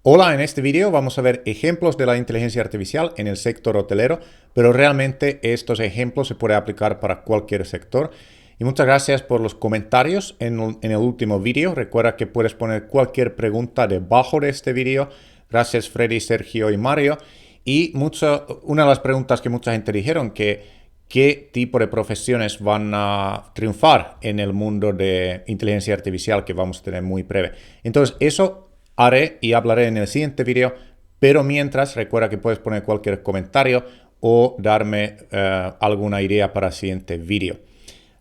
Hola, en este vídeo vamos a ver ejemplos de la inteligencia artificial en el sector hotelero, pero realmente estos ejemplos se pueden aplicar para cualquier sector. Y muchas gracias por los comentarios en el último vídeo. Recuerda que puedes poner cualquier pregunta debajo de este vídeo. Gracias Freddy, Sergio y Mario. Y una de las preguntas que mucha gente dijeron qué tipo de profesiones van a triunfar en el mundo de inteligencia artificial que vamos a tener muy breve. Entonces, eso haré y hablaré en el siguiente vídeo, pero mientras recuerda que puedes poner cualquier comentario o darme alguna idea para el siguiente vídeo.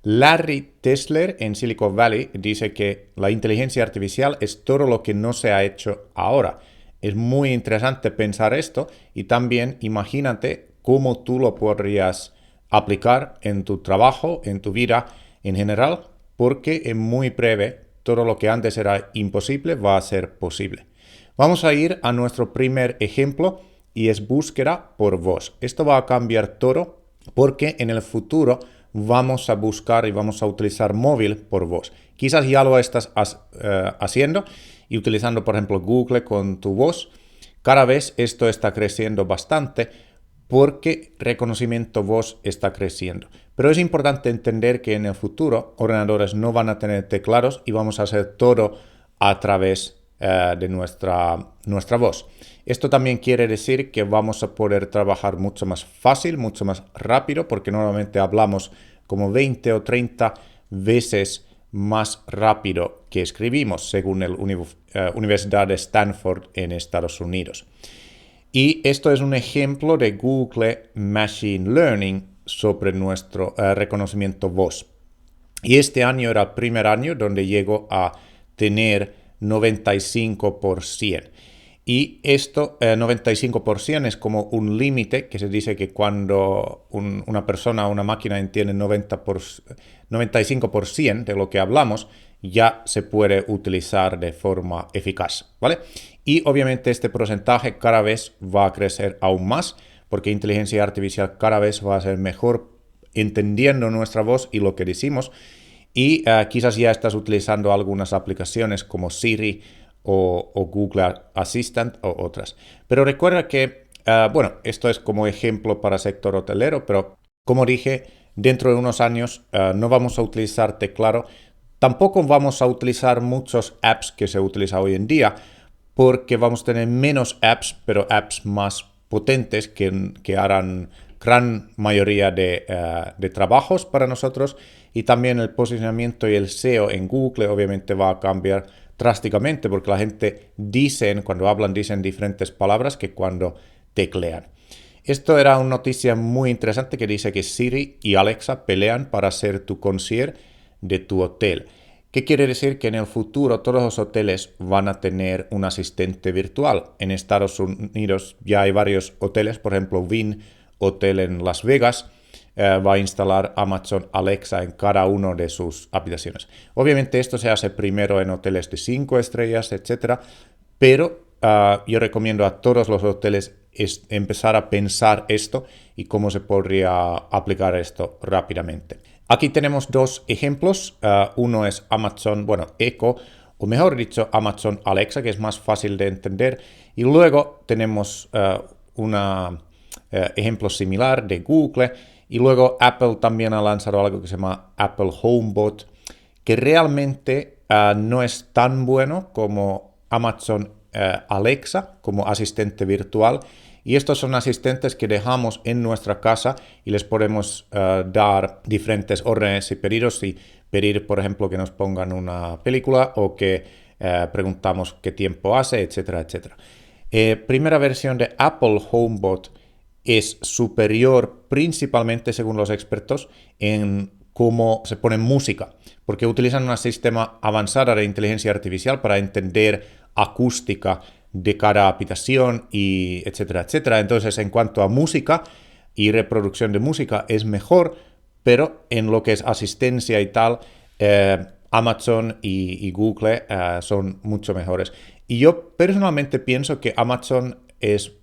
Larry Tesler en Silicon Valley dice que la inteligencia artificial es todo lo que no se ha hecho ahora. Es muy interesante pensar esto y también imagínate cómo tú lo podrías aplicar en tu trabajo, en tu vida en general, porque en muy breve todo lo que antes era imposible va a ser posible. Vamos a ir a nuestro primer ejemplo y es búsqueda por voz. Esto va a cambiar todo porque en el futuro vamos a buscar y vamos a utilizar móvil por voz. Quizás ya lo estás haciendo y utilizando, por ejemplo, Google con tu voz. Cada vez esto está creciendo bastante porque reconocimiento voz está creciendo. Pero es importante entender que en el futuro ordenadores no van a tener teclados y vamos a hacer todo a través de nuestra voz. Esto también quiere decir que vamos a poder trabajar mucho más fácil, mucho más rápido, porque normalmente hablamos como 20 o 30 veces más rápido que escribimos, según la Universidad de Stanford en Estados Unidos. Y esto es un ejemplo de Google Machine Learning sobre nuestro reconocimiento voz. Y este año era el primer año donde llegó a tener 95%. Y esto, 95% es como un límite que se dice que cuando una persona o una máquina entiende 95% de lo que hablamos, ya se puede utilizar de forma eficaz, ¿vale? Y obviamente este porcentaje cada vez va a crecer aún más, porque inteligencia artificial cada vez va a ser mejor entendiendo nuestra voz y lo que decimos. Y quizás ya estás utilizando algunas aplicaciones como Siri o Google Assistant o otras. Pero recuerda que, bueno, esto es como ejemplo para el sector hotelero, pero como dije, dentro de unos años no vamos a utilizar teclado. Tampoco vamos a utilizar muchos apps que se utilizan hoy en día, porque vamos a tener menos apps, pero apps más potentes que harán gran mayoría de trabajos para nosotros, y también el posicionamiento y el SEO en Google obviamente va a cambiar drásticamente porque la gente cuando hablan dicen diferentes palabras que cuando teclean. Esto era una noticia muy interesante que dice que Siri y Alexa pelean para ser tu concierge de tu hotel. ¿Qué quiere decir? Que en el futuro todos los hoteles van a tener un asistente virtual. En Estados Unidos ya hay varios hoteles, por ejemplo, Wynn Hotel en Las Vegas, va a instalar Amazon Alexa en cada una de sus habitaciones. Obviamente esto se hace primero en hoteles de 5 estrellas, etc. Pero yo recomiendo a todos los hoteles empezar a pensar esto y cómo se podría aplicar esto rápidamente. Aquí tenemos dos ejemplos. Uno es Amazon, Echo, o mejor dicho, Amazon Alexa, que es más fácil de entender. Y luego tenemos un ejemplo similar de Google. Y luego Apple también ha lanzado algo que se llama Apple HomeBot, que realmente no es tan bueno como Amazon Alexa, como asistente virtual. Y estos son asistentes que dejamos en nuestra casa y les podemos dar diferentes órdenes y pedidos. Y pedir, por ejemplo, que nos pongan una película o que preguntamos qué tiempo hace, etcétera, etcétera. Primera versión de Apple HomeBot es superior principalmente, según los expertos, en cómo se pone música, porque utilizan un sistema avanzado de inteligencia artificial para entender acústica de cada habitación y etcétera, etcétera. Entonces, en cuanto a música y reproducción de música es mejor, pero en lo que es asistencia y tal, Amazon y Google son mucho mejores. Y yo personalmente pienso que Amazon es,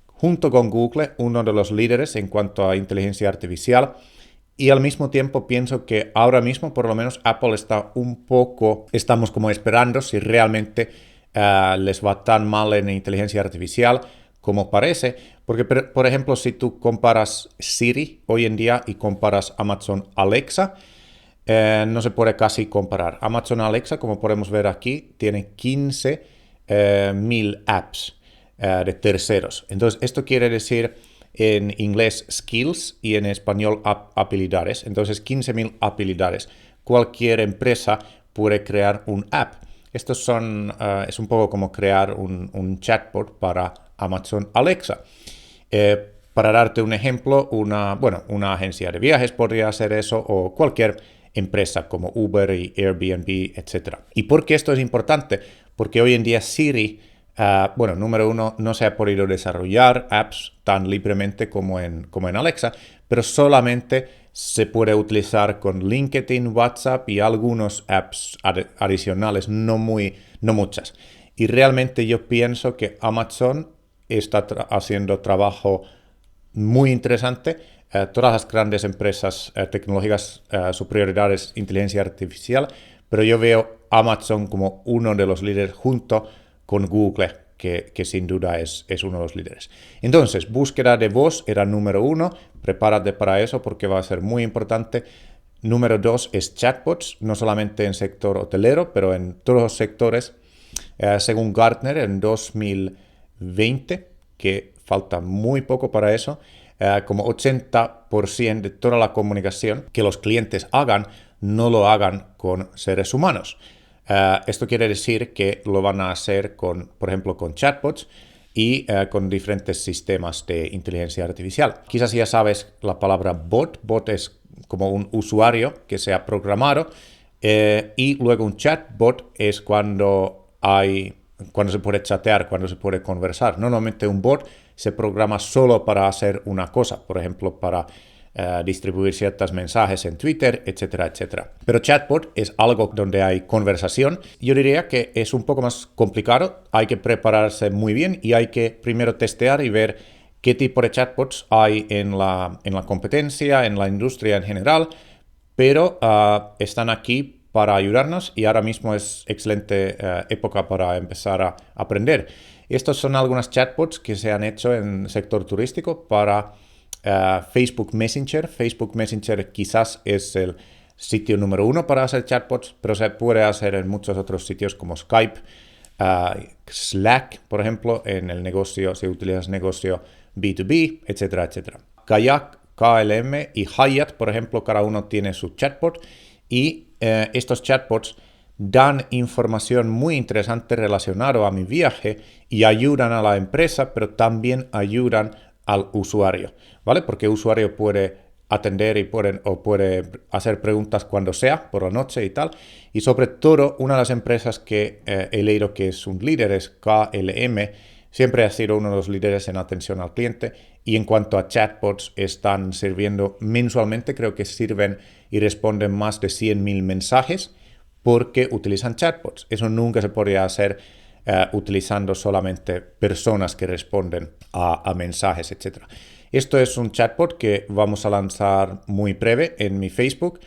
junto con Google, uno de los líderes en cuanto a inteligencia artificial. Y al mismo tiempo pienso que ahora mismo, por lo menos, Apple está estamos como esperando si realmente les va tan mal en inteligencia artificial como parece, porque por ejemplo si tú comparas Siri hoy en día y comparas Amazon Alexa, no se puede casi comparar. Amazon Alexa, como podemos ver aquí, tiene 15.000 apps de terceros. Entonces, esto quiere decir en inglés skills y en español habilidades. Entonces, 15.000 habilidades. Cualquier empresa puede crear un app. Estos es un poco como crear un chatbot para Amazon Alexa. Para darte un ejemplo, una agencia de viajes podría hacer eso o cualquier empresa como Uber y Airbnb, etc. ¿Y por qué esto es importante? Porque hoy en día Siri, número uno, no se ha podido desarrollar apps tan libremente como en Alexa, pero solamente se puede utilizar con LinkedIn, WhatsApp y algunos apps adicionales, no muchas. Y realmente yo pienso que Amazon está haciendo trabajo muy interesante. Todas las grandes empresas tecnológicas, su prioridad es inteligencia artificial, pero yo veo Amazon como uno de los líderes junto con Google, que sin duda es uno de los líderes. Entonces, búsqueda de voz era número uno, prepárate para eso porque va a ser muy importante. Número dos es chatbots, no solamente en sector hotelero, pero en todos los sectores. Según Gartner, en 2020, que falta muy poco para eso, como 80% de toda la comunicación que los clientes hagan, no lo hagan con seres humanos. Esto quiere decir que lo van a hacer por ejemplo, con chatbots y con diferentes sistemas de inteligencia artificial. Quizás ya sabes la palabra bot. Bot es como un usuario que se ha programado y luego un chatbot es cuando se puede chatear, cuando se puede conversar. Normalmente un bot se programa solo para hacer una cosa, por ejemplo, para distribuir ciertos mensajes en Twitter, etcétera, etcétera. Pero chatbot es algo donde hay conversación. Yo diría que es un poco más complicado, hay que prepararse muy bien y hay que primero testear y ver qué tipo de chatbots hay en la competencia, en la industria en general, pero están aquí para ayudarnos y ahora mismo es excelente época para empezar a aprender. Estos son algunos chatbots que se han hecho en el sector turístico para Facebook Messenger. Facebook Messenger quizás es el sitio número uno para hacer chatbots, pero se puede hacer en muchos otros sitios como Skype, Slack, por ejemplo, en el negocio, si utilizas negocio B2B, etcétera, etcétera. Kayak, KLM y Hyatt, por ejemplo, cada uno tiene su chatbot y estos chatbots dan información muy interesante relacionada a mi viaje y ayudan a la empresa, pero también ayudan al usuario, ¿vale? Porque el usuario puede atender y puede hacer preguntas cuando sea, por la noche y tal. Y sobre todo, una de las empresas que he leído que es un líder es KLM, siempre ha sido uno de los líderes en atención al cliente. Y en cuanto a chatbots, están sirviendo mensualmente, creo que sirven y responden más de 100.000 mensajes porque utilizan chatbots. Eso nunca se podría hacer utilizando solamente personas que responden a mensajes, etc. Esto es un chatbot que vamos a lanzar muy breve en mi Facebook.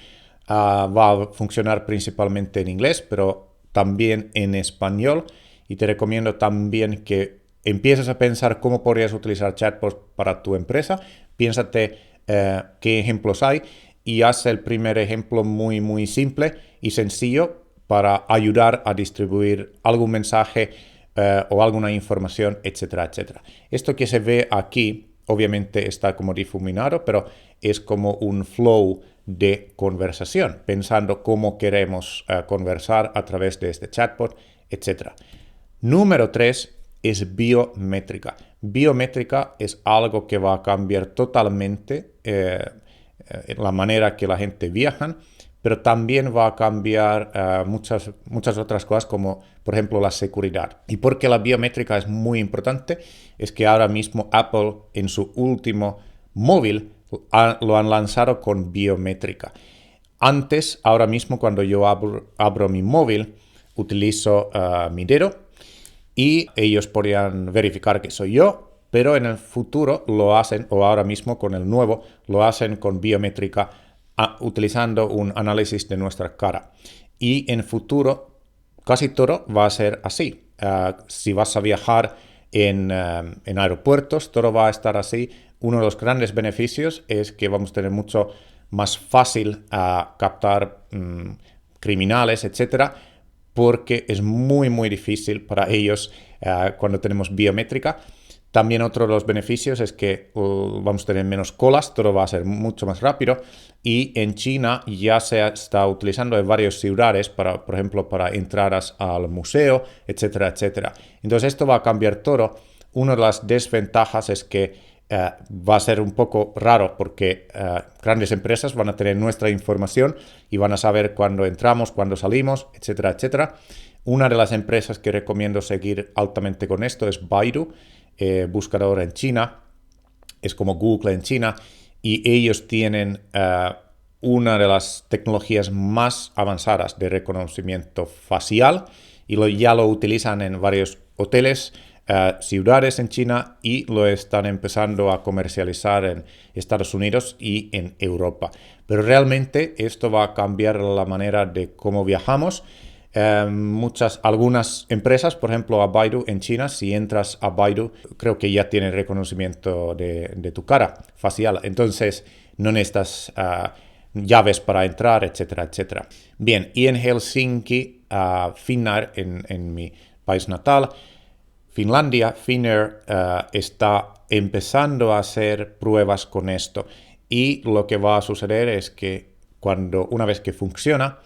Va a funcionar principalmente en inglés, pero también en español. Y te recomiendo también que empieces a pensar cómo podrías utilizar chatbots para tu empresa. Piénsate qué ejemplos hay y haz el primer ejemplo muy, muy simple y sencillo para ayudar a distribuir algún mensaje o alguna información, etcétera, etcétera. Esto que se ve aquí, obviamente está como difuminado, pero es como un flow de conversación, pensando cómo queremos conversar a través de este chatbot, etcétera. Número 3 es biométrica. Biométrica es algo que va a cambiar totalmente la manera que la gente viaja, pero también va a cambiar muchas otras cosas como, por ejemplo, la seguridad. Y porque la biométrica es muy importante, es que ahora mismo Apple en su último móvil lo han lanzado con biométrica. Antes, ahora mismo, cuando yo abro mi móvil, utilizo mi dedo y ellos podrían verificar que soy yo, pero en el futuro lo hacen, o ahora mismo con el nuevo, lo hacen con biométrica utilizando un análisis de nuestra cara. Y en futuro casi todo va a ser así. si vas a viajar en aeropuertos, todo va a estar así. Uno de los grandes beneficios es que vamos a tener mucho más fácil captar criminales, etcétera, porque es muy, muy difícil para ellos cuando tenemos biométrica. También otro de los beneficios es que vamos a tener menos colas, todo va a ser mucho más rápido. Y en China ya se está utilizando en varias ciudades, por ejemplo, para entradas al museo, etcétera, etcétera. Entonces esto va a cambiar todo. Una de las desventajas es que va a ser un poco raro porque grandes empresas van a tener nuestra información y van a saber cuándo entramos, cuándo salimos, etcétera, etcétera. Una de las empresas que recomiendo seguir altamente con esto es Baidu, buscador en China, es como Google en China, y ellos tienen una de las tecnologías más avanzadas de reconocimiento facial y ya lo utilizan en varios hoteles, ciudades en China, y lo están empezando a comercializar en Estados Unidos y en Europa. Pero realmente esto va a cambiar la manera de cómo viajamos. Algunas empresas, por ejemplo a Baidu en China, si entras a Baidu, creo que ya tiene reconocimiento de tu cara facial, entonces no necesitas llaves para entrar, etcétera, etcétera. Bien, y en Helsinki, Finnair, en mi país natal, Finlandia, Finnair está empezando a hacer pruebas con esto, y lo que va a suceder es que una vez que funciona,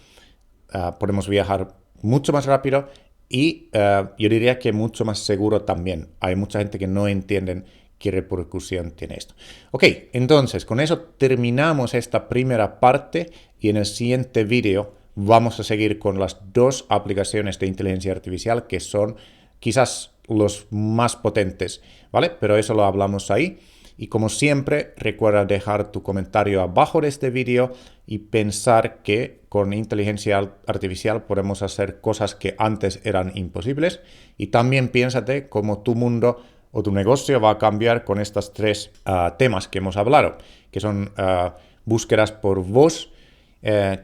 podemos viajar mucho más rápido y yo diría que mucho más seguro también. Hay mucha gente que no entiende qué repercusión tiene esto. Ok, entonces con eso terminamos esta primera parte y en el siguiente vídeo vamos a seguir con las dos aplicaciones de inteligencia artificial que son quizás los más potentes, ¿vale? Pero eso lo hablamos ahí. Y como siempre, recuerda dejar tu comentario abajo de este vídeo y pensar que con inteligencia artificial podemos hacer cosas que antes eran imposibles. Y también piénsate cómo tu mundo o tu negocio va a cambiar con estos tres temas que hemos hablado, que son búsquedas por voz,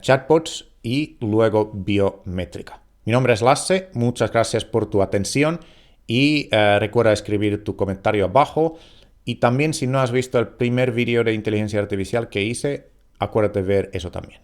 chatbots y luego biométrica. Mi nombre es Lasse, muchas gracias por tu atención y recuerda escribir tu comentario abajo. Y también si no has visto el primer vídeo de inteligencia artificial que hice, acuérdate de ver eso también.